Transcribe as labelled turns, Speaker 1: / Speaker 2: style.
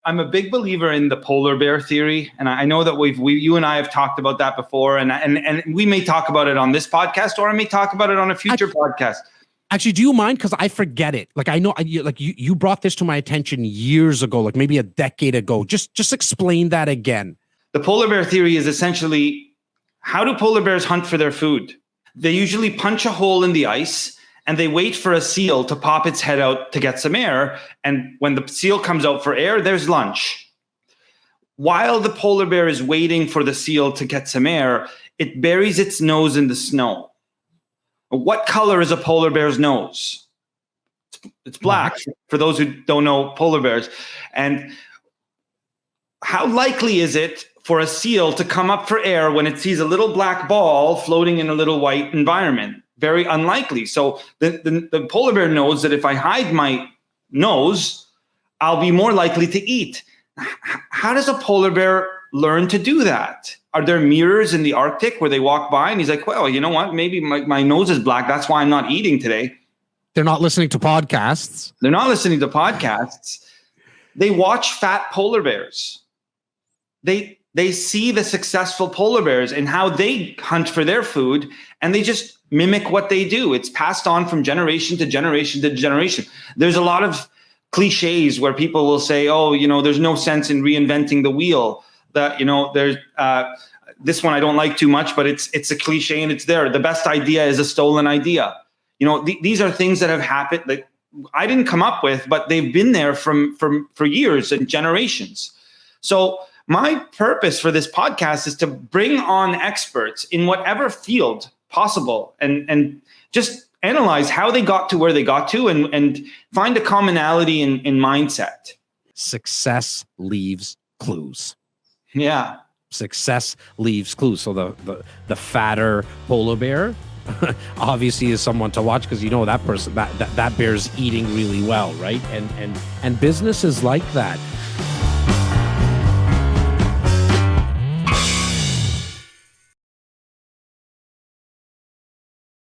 Speaker 1: I'm a big believer in the polar bear theory, and I know that you and I have talked about that before, and we may talk about it on this podcast, or I may talk about it on a future podcast.
Speaker 2: Actually, do you mind? Because I forget it. Like I know, you brought this to my attention years ago, like maybe a decade ago. Just explain that again.
Speaker 1: The polar bear theory is essentially, how do polar bears hunt for their food? They usually punch a hole in the ice, and they wait for a seal to pop its head out to get some air. And when the seal comes out for air, there's lunch. While the polar bear is waiting for the seal to get some air, it buries its nose in the snow. What color is a polar bear's nose? It's black, for those who don't know polar bears. And how likely is it for a seal to come up for air when it sees a little black ball floating in a little white environment? Very unlikely. So the polar bear knows that if I hide my nose, I'll be more likely to eat. How does a polar bear learn to do that? Are there mirrors in the Arctic where they walk by and he's like, well, you know what? Maybe my nose is black. That's why I'm not eating today.
Speaker 2: They're not listening to podcasts.
Speaker 1: They're not listening to podcasts. They watch fat polar bears. They see the successful polar bears and how they hunt for their food, and they just mimic what they do. It's passed on from generation to generation to generation. There's a lot of cliches where people will say, oh, there's no sense in reinventing the wheel. That, there's this one I don't like too much, but it's a cliche and it's there. The best idea is a stolen idea. These are things that have happened that I didn't come up with, but they've been there for years and generations. So my purpose for this podcast is to bring on experts in whatever field possible and just analyze how they got to where they got to and find a commonality in mindset.
Speaker 2: Success leaves clues.
Speaker 1: Yeah.
Speaker 2: Success leaves clues. So the fatter polar bear obviously is someone to watch, because that person that bear's eating really well, right? And business is like that.